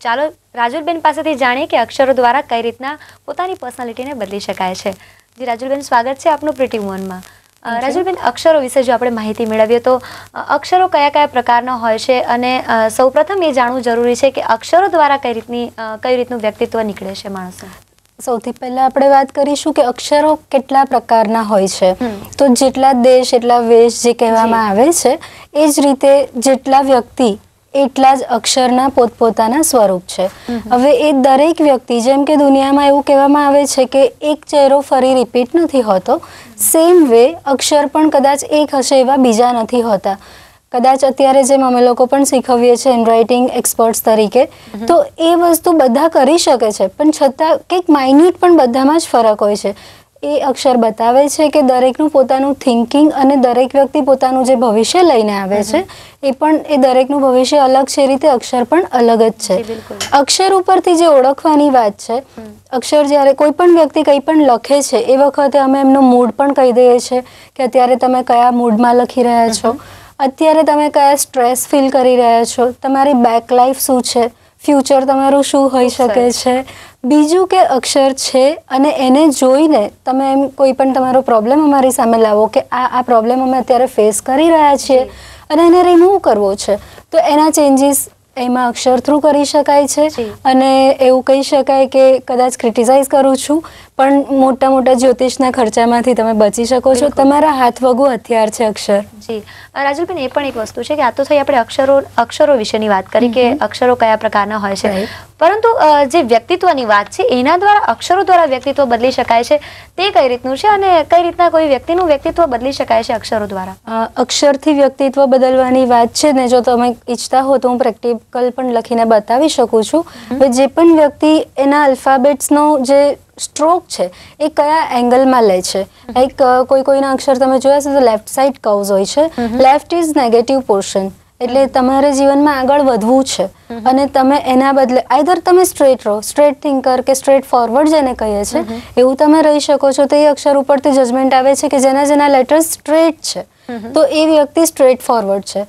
ચાલો રાજુલબેન પાસેથી જાણીએ કે અક્ષરો દ્વારા કઈ રીતના પોતાની પર્સનાલિટીને બદલી શકાય છે. જી રાજુલબેન, સ્વાગત છે આપનું પ્રીટી વુમનમાં. રાજુલબેન, અક્ષરો વિશે જો આપણે માહિતી મેળવીએ તો અક્ષરો કયા કયા પ્રકારના હોય છે અને સૌપ્રથમ એ જાણવું જરૂરી છે કે અક્ષરો દ્વારા કઈ રીતનું વ્યક્તિત્વ નીકળે છે માણસનું. સૌથી પહેલા આપણે વાત કરીશું કે અક્ષરો કેટલા પ્રકારના હોય છે. તો જેટલા દેશ એટલા વેશ જે કહેવામાં આવે છે, એ જ રીતે જેટલા વ્યક્તિ એટલા જ અક્ષરના પોતપોતાના સ્વરૂપ છે. હવે એ દરેક વ્યક્તિ, જેમ કે દુનિયામાં એવું કહેવામાં આવે છે કે એક ચહેરો ફરી રિપીટ નથી હોતો, સેમ વે અક્ષર પણ કદાચ એક હશે એવા બીજા નથી હોતા. કદાચ અત્યારે જેમ અમે લોકો પણ શીખવીએ છીએ હેન્ડરાઇટિંગ એક્સપર્ટ્સ તરીકે, તો એ વસ્તુ બધા કરી શકે છે, પણ છતાં કંઈક માઇન્યુટ પણ બધામાં જ ફરક હોય છે. એ અક્ષર બતાવે છે કે દરેકનું પોતાનું થિંકિંગ અને દરેક વ્યક્તિ પોતાનું જે ભવિષ્ય લઈને આવે છે એ દરેકનું ભવિષ્ય અલગ છે, એ રીતે અક્ષર પણ અલગ જ છે. અક્ષર ઉપરથી જે ઓળખવાની વાત છે, અક્ષર જ્યારે કોઈ પણ વ્યક્તિ કંઈ પણ લખે છે એ વખતે અમે એમનો મૂડ પણ કહી દઈએ છીએ કે અત્યારે તમે કયા મૂડમાં લખી રહ્યા છો, અત્યારે તમે કયા સ્ટ્રેસ ફીલ કરી રહ્યા છો, તમારી બેક લાઈફ શું છે, ફ્યુચર તમારું શું હોઈ શકે છે. બીજું કે અક્ષર છે અને એને જોઈને તમે એમ કોઈ પણ તમારો પ્રોબ્લેમ અમારી સામે લાવો કે આ પ્રોબ્લેમ અમે અત્યારે ફેસ કરી રહ્યા છીએ અને એને રિમૂવ કરવો છે, તો એના ચેન્જીસ એમાં અક્ષર થ્રુ કરી શકાય છે. અને એવું કહી શકાય કે કદાચ ક્રિટિસાઇઝ કરું છું, પણ મોટા મોટા જ્યોતિષના ખર્ચામાંથી તમે બચી શકો છો. તમારા હાથ વગું હથિયાર છે અક્ષર. જી રાજુલબેન, એ પણ એક વસ્તુ છે કે આ તો થઈ આપણે અક્ષરો વિશેની વાત કરી કે અક્ષરો કયા પ્રકારના હોય છે, પરંતુ જે વ્યક્તિત્વની વાત છે એના દ્વારા અક્ષરો દ્વારા વ્યક્તિત્વ બદલી શકાય છે, તે કઈ રીતનું છે અને કઈ રીતના કોઈ વ્યક્તિનું વ્યક્તિત્વ બદલી શકાય છે અક્ષરો દ્વારા? અક્ષરથી વ્યક્તિત્વ બદલવાની વાત છે ને, જો તમે ઈચ્છતા હો તો હું પ્રેક્ટિકલ પણ લખીને બતાવી શકું છું. જે પણ વ્યક્તિ એના આલ્ફાબેટ્સનો જે સ્ટ્રોક છે એ કયા એંગલમાં લે છે, લાઈક કોઈના અક્ષર તમે જોયા છે તો લેફ્ટ સાઈડ કર્વ્સ હોય છે. લેફ્ટ ઇઝ નેગેટિવ પોર્શન, એટલે તમારે જીવનમાં આગળ વધવું છે અને તમે એના બદલે આઈધર તમે સ્ટ્રેટ રહો, સ્ટ્રેટ થિંકર કે સ્ટ્રેટ ફોરવર્ડ જેને કહીએ છીએ એવું તમે રહી શકો છો. તો એ અક્ષર ઉપરથી જજમેન્ટ આવે છે કે જેના લેટર્સ સ્ટ્રેટ છે તો એ વ્યક્તિ સ્ટ્રેટ ફોરવર્ડ છે,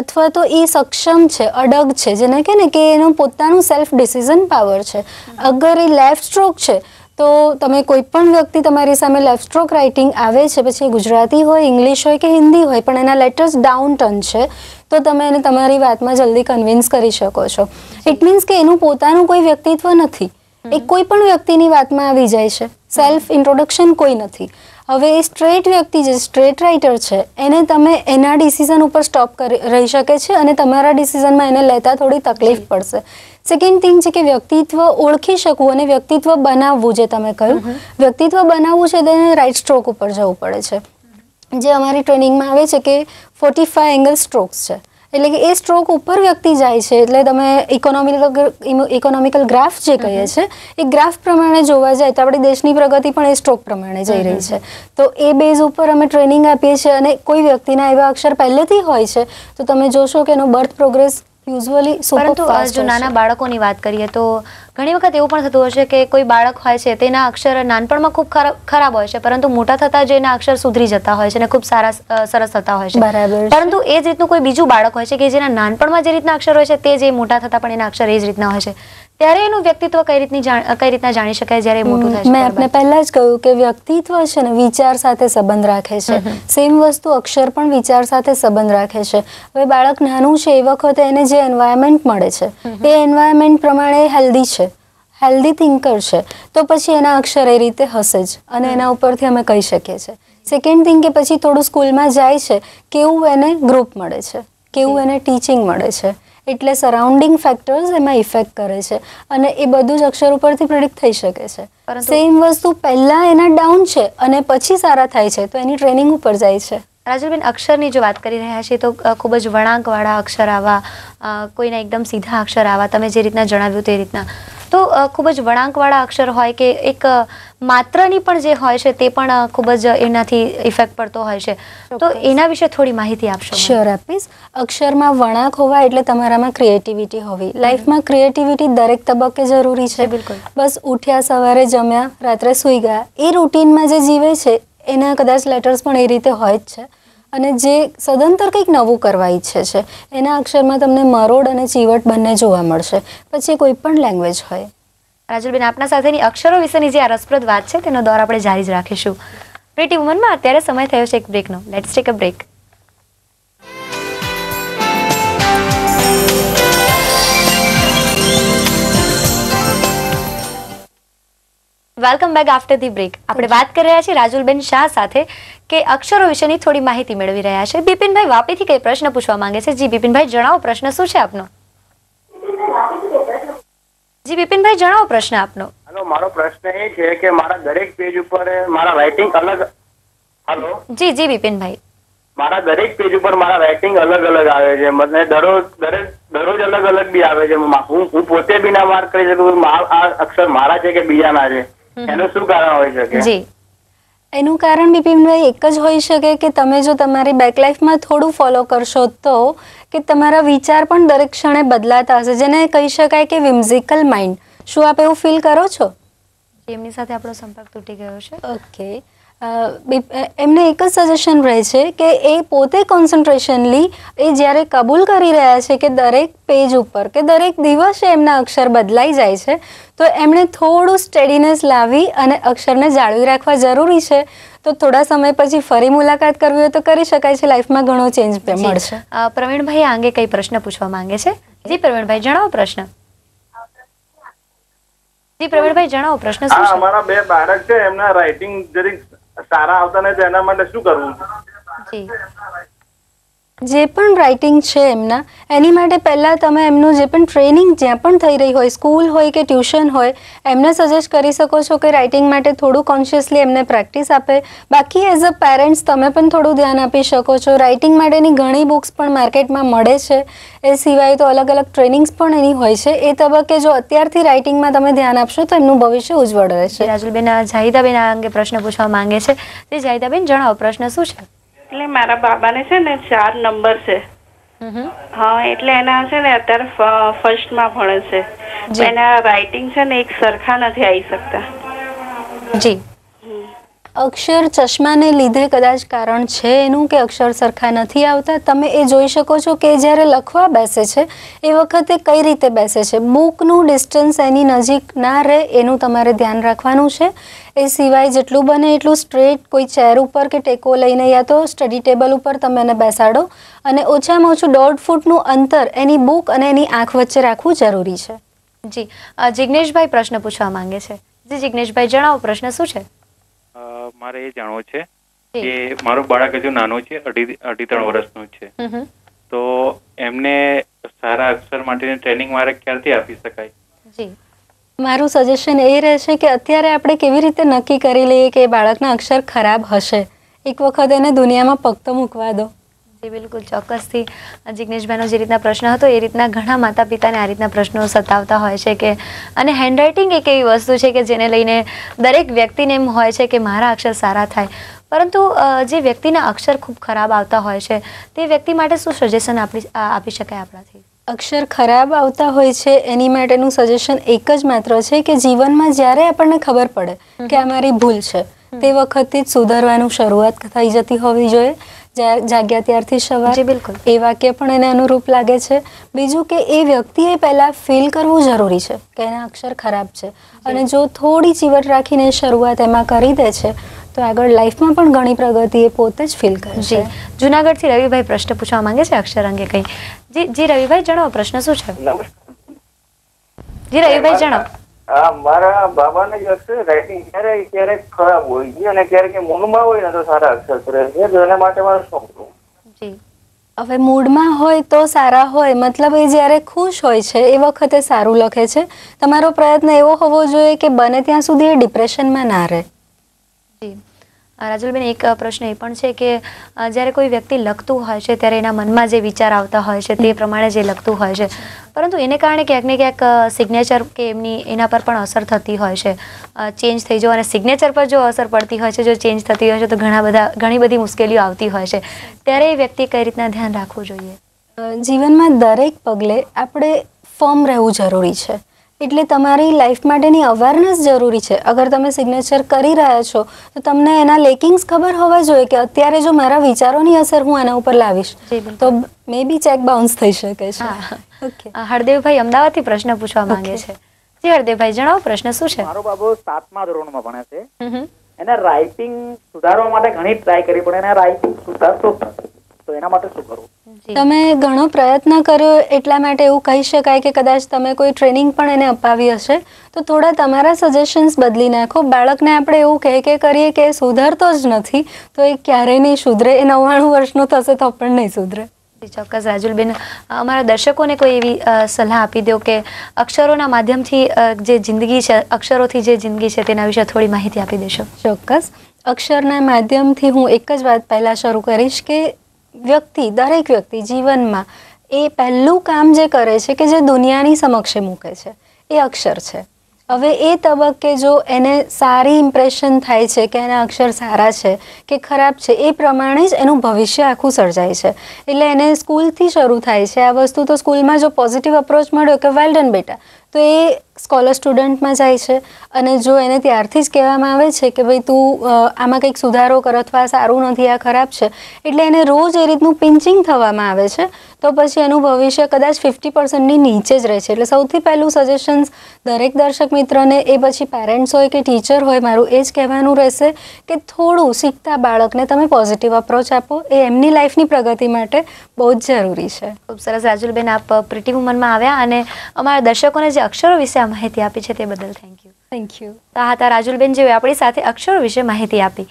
અથવા તો એ સક્ષમ છે, અડગ છે, જેને કહે ને કે એનો પોતાનું સેલ્ફ ડિસિઝન પાવર છે. અગર એ લેફ્ટ સ્ટ્રોક છે તો તમે કોઈ પણ વ્યક્તિ તમારી સામે લેફ્ટ સ્ટ્રોક રાઇટિંગ આવે છે, પછી ગુજરાતી હોય, ઇંગ્લિશ હોય કે હિન્દી હોય, પણ એના લેટર્સ ડાઉન ટર્ન છે, તો તમે એને તમારી વાતમાં જલ્દી કન્વિન્સ કરી શકો છો. ઇટ મીન્સ કે એનું પોતાનું કોઈ વ્યક્તિત્વ નથી, એ કોઈ પણ વ્યક્તિની વાતમાં આવી જાય છે, સેલ્ફ ઇન્ટ્રોડક્શન કોઈ નથી. હવે એ સ્ટ્રેટ વ્યક્તિ જે સ્ટ્રેટ રાઇટર છે એને તમે એના ડિસિઝન ઉપર સ્ટોપ રહી શકે છે અને તમારા ડિસિઝનમાં એને લેતા થોડી તકલીફ પડશે. સેકન્ડ થિંગ છે કે વ્યક્તિત્વ ઓળખી શકવું અને વ્યક્તિત્વ બનાવવું. જે તમે કહ્યું વ્યક્તિત્વ બનાવવું છે તેને રાઇટ સ્ટ્રોક ઉપર જવું પડે છે, જે અમારી ટ્રેનિંગમાં આવે છે કે 45 એંગલ સ્ટ્રોક્સ છે, એટલે કે એ સ્ટ્રોક ઉપર વ્યક્તિ જાય છે. એટલે તમે ઇકોનોમિકલ ગ્રાફ જે કહીએ છીએ એ ગ્રાફ પ્રમાણે જોવા જાય તો આપણી દેશની પ્રગતિ પણ એ સ્ટ્રોક પ્રમાણે જઈ રહી છે. તો એ બેઝ ઉપર અમે ટ્રેનિંગ આપીએ છીએ અને કોઈ વ્યક્તિના એવા અક્ષર પહેલેથી હોય છે તો તમે જોશો કે એનો બર્થ પ્રોગ્રેસ યુઝ્યુઅલી પરંતુ જો નાના બાળકોની વાત કરીએ તો ઘણી વખત એવું પણ થતું હશે કે કોઈ બાળક હોય છે તેના અક્ષર નાનપણમાં ખૂબ ખરાબ હોય છે, પરંતુ મોટા થતા જ એના અક્ષર સુધરી જતા હોય છે અને ખૂબ સરસ થતા હોય છે. બરાબર. પરંતુ એ જ રીતનું કોઈ બીજું બાળક હોય છે કે જેના નાનપણમાં જે રીતના અક્ષર હોય છે તે જે મોટા થતા પણ એના અક્ષર એ જ રીતના હોય છે, ત્યારે એનું વ્યક્તિત્વ કઈ રીતના જાણી શકાય જ્યારે મોટું થાય છે? મેં આપને પહેલા જ કહ્યું કે વ્યક્તિત્વ છે ને વિચાર સાથે સંબંધ રાખે છે. સેમ વસ્તુ અક્ષર પણ વિચાર સાથે સંબંધ રાખે છે. હવે બાળક નાનું છે એ વખતે એને જે એન્વાયરમેન્ટ મળે છે એ એન્વાયરમેન્ટ પ્રમાણે હેલ્ધી છે, હેલ્ધી થિંકર છે, તો પછી એના અક્ષર એ રીતે હશે જ અને એના ઉપરથી અમે કહી શકીએ છીએ. સેકન્ડ થિંગ કે પછી થોડું સ્કૂલમાં જાય છે, કેવું એને ગ્રુપ મળે છે, કેવું એને ટીચિંગ મળે છે, એટલે સરાઉન્ડિંગ ફેક્ટર્સ એમાં ઇફેક્ટ કરે છે અને એ બધું જ અક્ષર ઉપરથી પ્રેડિક્ટ થઈ શકે છે. સેમ વસ્તુ પહેલા એના ડાઉન છે અને પછી સારા થાય છે તો એની ટ્રેનિંગ ઉપર જાય છે. રાજુલબેન, અક્ષરની જો વાત કરી રહ્યા છીએ તો ખૂબ જ વળાંકવાળા અક્ષર આવા, કોઈના એકદમ સીધા અક્ષર આવા, તમે જે રીતના જણાવ્યું તે રીતના, તો ખૂબ જ વળાંકવાળા અક્ષર હોય કે એક માત્રની પણ જે હોય છે તે પણ ખૂબ જ એનાથી ઇફેક્ટ પડતો હોય છે, તો એના વિશે થોડી માહિતી આપશો? શ્યોર, આપીશ. અક્ષરમાં વળાંક હોવા એટલે તમારામાં ક્રિએટિવિટી હોવી. લાઈફમાં ક્રિએટિવિટી દરેક તબક્કે જરૂરી છે. બિલકુલ. બસ ઉઠ્યા, સવારે જમ્યા, રાત્રે સૂઈ ગયા, એ રૂટીનમાં જે જીવે છે એના કદાચ લેટર્સ પણ એ રીતે હોય જ છે. અને જે સદંતર કંઈક નવું કરવા ઈચ્છે છે એના અક્ષરમાં તમને મરોડ અને ચીવટ બંને જોવા મળશે, પછી કોઈ પણ લેંગ્વેજ હોય. રાજુલબેન, આપના સાથેની અક્ષરો વિશેની જે આ રસપ્રદ વાત છે તેનો દોર આપણે જારી જ રાખીશું. પ્રીટી વુમનમાં અત્યારે સમય થયો છે એક બ્રેકનો. Let's take a break. Welcome back after the break. આપણે વાત કરી રહ્યા છીએ રાજુલબેન શાહ સાથે કે અક્ષરો વિશેની થોડી માહિતી મેળવી રહ્યા છે. બિપિનભાઈ વાપીથી કઈ પ્રશ્ન પૂછવા માંગે છે? જી બિપિનભાઈ, જણાવો પ્રશ્ન શું છે આપનો? જી બિપિનભાઈ, જણાવો પ્રશ્ન આપનો. હેલો, મારો પ્રશ્ન એ છે કે મારા દરેક પેજ ઉપર મારા રાઇટિંગ અલગ. હેલો જી જી બિપિનભાઈ, મારા દરેક પેજ ઉપર મારા રાઇટિંગ અલગ અલગ આવે છે. મને દરરોજ અલગ અલગ બી આવે છે. હું પોતે બી ના માર્ક કરી શકું આ અક્ષર મારા છે કે બીજાના છે. એનું શું કારણ હોઈ શકે? જી, એનું કારણ બિપિનભાઈ એક જ હોઈ શકે કે તમે જો તમારી બેક લાઈફમાં થોડું ફોલો કરશો તો કે તમારા વિચાર પણ દરેક ક્ષણે બદલાતા હશે, જેને કહી શકાય કે વિમ્ઝિકલ માઇન્ડ. શું આપ એવું ફીલ કરો છો? એમની સાથે આપણો સંપર્ક તૂટી ગયો છે. ઓકે, એમને એક જ સજેશન રહે છે કે એ પોતે કોન્સન્ટ્રેશનલી એ જ્યારે કબૂલ કરી રહ્યા છે કે દરેક પેજ ઉપર કે દરેક દિવસે એમના અક્ષર બદલાઈ જાય છે, તો એમણે થોડું સ્ટેડીનેસ લાવી અને અક્ષરને જાળવી રાખવા જરૂરી છે. તો થોડા સમય પછી ફરી મુલાકાત કરવી હોય તો કરી શકાય છે. લાઈફમાં ઘણો ચેન્જ મળશે. પ્રવીણભાઈ આ અંગે કઈ પ્રશ્ન પૂછવા માંગે છે? જી પ્રવીણભાઈ, જણાવો પ્રશ્ન. જી પ્રવીણભાઈ, જણાવો પ્રશ્ન શું છે? અમારા બે બાળક છે, એમના રાઇટિંગ જરીક સારા આવતા નથી, એના માટે શું કરવું? જી, જે પણ રાઇટિંગ છે એમના, એની માટે પહેલાં તમે એમનું જે પણ ટ્રેનિંગ જ્યાં પણ થઈ રહી હોય, સ્કૂલ હોય કે ટ્યુશન હોય, એમને સજેસ્ટ કરી શકો છો કે રાઇટિંગ માટે થોડું કોન્શિયસલી એમને પ્રેક્ટિસ આપે. બાકી એઝ અ પેરેન્ટ્સ તમે પણ થોડું ધ્યાન આપી શકો છો. રાઇટિંગ માટેની ઘણી બુક્સ પણ માર્કેટમાં મળે છે. એ સિવાય તો અલગ અલગ ટ્રેનિંગ્સ પણ એની હોય છે. એ તબક્કે જો અત્યારથી રાઇટિંગમાં તમે ધ્યાન આપશો તો એમનું ભવિષ્ય ઉજ્જવળ રહેશે. રાજુલબેન, જાહિદાબેન આ અંગે પ્રશ્ન પૂછવા માંગે છે. તે જાહિદાબેન, જણાવો પ્રશ્ન શું છે? એટલે મારા બાબાને છે ને 4 નંબર છે. હા, એટલે એના છે ને અત્યારે ફર્સ્ટમાં ભણે છે. એના રાઇટિંગ છે ને એક સરખા નથી આવી શકતા. જી, અક્ષર ચશ્માને લીધે કદાચ કારણ છે એનું કે અક્ષર સરખા નથી આવતા. તમે એ જોઈ શકો છો કે જ્યારે લખવા બેસે છે એ વખતે કઈ રીતે બેસે છે. બુકનું ડિસ્ટન્સ એની નજીક ના રહે એનું તમારે ધ્યાન રાખવાનું છે. એ સિવાય જેટલું બને એટલું સ્ટ્રેટ કોઈ ચેર ઉપર કે ટેકો લઈને યા તો સ્ટડી ટેબલ ઉપર તમે એને બેસાડો અને ઓછામાં ઓછું 1.5 ફૂટનું અંતર એની બુક અને એની આંખ વચ્ચે રાખવું જરૂરી છે. જી, જિગ્નેશભાઈ પ્રશ્ન પૂછવા માંગે છે. જી જિગ્નેશભાઈ, જણાવો પ્રશ્ન શું છે? મારે એ જાણવું છે કે મારું બાળક હજુ નાનું છે, 2.5-3 વર્ષનું છે, તો એમને સારા અક્ષર માટેની ટ્રેનિંગ મારે ક્યારથી આપી શકાય? જી, મારું સજેશન એ રહેશે કે અત્યારે આપણે કેવી રીતે નક્કી કરી લઈએ કે બાળકના અક્ષર ખરાબ હશે. એક વખત એને દુનિયામાં પગ તો મૂકવા દો. જી બિલકુલ, ચોક્કસથી જિગ્નેશભાઈનો જે રીતના પ્રશ્ન હતો એ રીતના ઘણા માતા પિતાને આ રીતના પ્રશ્નો સતાવતા હોય છે કે અને હેન્ડરાઇટિંગ એક એવી વસ્તુ છે કે જેને લઈને દરેક વ્યક્તિને એમ હોય છે કે મારા અક્ષર સારા થાય, પરંતુ જે વ્યક્તિના અક્ષર ખૂબ ખરાબ આવતા હોય છે તે વ્યક્તિ માટે શું સજેશન આપી શકાય આપણાથી? અક્ષર ખરાબ આવતા હોય છે એની માટેનું સજેશન એક જ માત્ર છે કે જીવનમાં જ્યારે આપણને ખબર પડે કે આ મારી ભૂલ છે તે વખતથી જ સુધારવાનું શરૂઆત થઈ જતી હોવી જોઈએ. જાગ્યા ત્યારથી સવાર. બિલકુલ, એ વાક્ય પણ એને અનુરૂપ લાગે છે. બીજું કે એ વ્યક્તિએ પહેલાં ફીલ કરવું જરૂરી છે કે એના અક્ષર ખરાબ છે, અને જો થોડી ચીવટ રાખીને શરૂઆત એમાં કરી દે છે તો આગળ લાઈફમાં પણ ઘણી પ્રગતિ એ પોતે જ ફીલ કરે છે. જુનાગઢથી રવિભાઈ પ્રશ્ન પૂછવા માંગે છે અક્ષર અંગે કંઈ. જી રવિભાઈ, જણાવો પ્રશ્ન શું છે? જી રવિભાઈ, જણાવો. મારા બાબાને જે અક્ષર રાઇટિંગ ક્યારેક ખરાબ હોય છે અને ક્યારેક મૂળમાં હોય ને તો સારા અક્ષર રહે છે. તો એના માટે મારે શું કરવું? જી, હવે મૂડમાં હોય તો સારા હોય, મતલબ એ જ્યારે ખુશ હોય છે એ વખતે સારું લખે છે. તમારો પ્રયત્ન એવો હોવો જોઈએ કે બને ત્યાં સુધી એ ડિપ્રેશનમાં ના રહે. જી, રાજુલબેન એક પ્રશ્ન એ પણ છે કે જ્યારે કોઈ વ્યક્તિ લખતું હોય છે ત્યારે એના મનમાં જે વિચાર આવતા હોય છે તે પ્રમાણે જે લખતું હોય છે, પરંતુ એને કારણે ક્યાંક ને ક્યાંક સિગ્નેચર કે એના પર પણ અસર થતી હોય છે, ચેન્જ થઈ જવું, અને સિગ્નેચર પર જો અસર પડતી હોય છે, જો ચેન્જ થતી હોય છે તો ઘણી બધી મુશ્કેલીઓ આવતી હોય છે. ત્યારે એ વ્યક્તિ કઈ રીતના ધ્યાન રાખવું જોઈએ? જીવનમાં દરેક પગલે આપણે ફર્મ રહેવું જરૂરી છે. એટલે તમારી લાઈફ માટેની અવેરનેસ જરૂરી છે. અગર તમે સિગ્નેચર કરી રહ્યા છો તો તમને એના લેકિંગ્સ ખબર હોવા જોઈએ કે અત્યારે જો મારા વિચારોની અસર હું આના ઉપર લાવીશ તો મે બી ચેક બાઉન્સ થઈ શકે છે. ઓકે, હરદેવભાઈ અમદાવાદથી પ્રશ્ન પૂછવા માંગે છે. જી હરદેવભાઈ, જણાવો પ્રશ્ન શું છે? મારો બાબો 7મા ધોરણમાં ભણે છે. એને રાઇટિંગ સુધારવા માટે ઘણી ટ્રાય કરી પણ એને રાઇટિંગ સુધારતો જ નથી. તો એના માટે શું કરવું? તમે ઘણો પ્રયત્ન કર્યો એટલા માટે એવું કહી શકાય કે કદાચ તમે કોઈ ટ્રેનિંગ પણ એને અપાવી હશે તો થોડા તમારા સજેશન્સ બદલી નાખો. બાળકને આપણે એવું કહે કરીએ કે સુધરતો જ નથી તો એ ક્યારેય નહીં સુધરે. એ 99 વર્ષનો થશે તો પણ નહીં સુધરે. ચોક્કસ રાજુલબેન, અમારા દર્શકોને કોઈ એવી સલાહ આપી દો કે અક્ષરોના માધ્યમથી જે જિંદગી છે, અક્ષરોથી જે જિંદગી છે તેના વિશે થોડી માહિતી આપી દેશો. ચોક્કસ. અક્ષરના માધ્યમથી હું એક જ વાત પહેલાં શરૂ કરીશ કે દરેક વ્યક્તિ જીવનમાં એ પહેલું કામ જે કરે છે કે જે દુનિયાની સમક્ષે મૂકે છે એ અક્ષર છે. હવે એ તબક્કે જો એને સારી ઇમ્પ્રેશન થાય છે કે એના અક્ષર સારા છે કે ખરાબ છે એ પ્રમાણે જ એનું ભવિષ્ય આખું સર્જાય છે. એટલે એને સ્કૂલથી શરૂ થાય છે આ વસ્તુ. તો સ્કૂલમાં જો પોઝિટિવ અપ્રોચ મળ્યો કે વેલ ડન બેટા તો એ સ્કોલર સ્ટુડન્ટમાં જાય છે અને જો એને ત્યારથી જ કહેવામાં આવે છે કે ભાઈ તું આમાં કંઈક સુધારો કર અથવા સારું નથી, આ ખરાબ છે, એટલે એને રોજ એ રીતનું પિંચિંગ થવામાં આવે છે તો પછી એનું ભવિષ્ય કદાચ 50%ની નીચે જ રહે છે. એટલે સૌથી પહેલું સજેશન્સ દરેક દર્શક મિત્રને, એ પછી પેરેન્ટ્સ હોય કે ટીચર હોય, મારું એ જ કહેવાનું રહેશે કે થોડું શીખતા બાળકને તમે પોઝિટિવ અપ્રોચ આપો. એ એમની લાઈફની પ્રગતિ માટે બહુ જ જરૂરી છે. ખૂબ સરસ રાજુલબેન, આપ પ્રીતિ વુમનમાં આવ્યા અને અમારા દર્શકોને જે અક્ષરો વિશે માહિતી આપી છે તે બદલ થેન્ક યુ. Thank you. તો આ હતા રાજુલબેન, જેઓ આપણી સાથે અક્ષરો વિશે માહિતી આપી.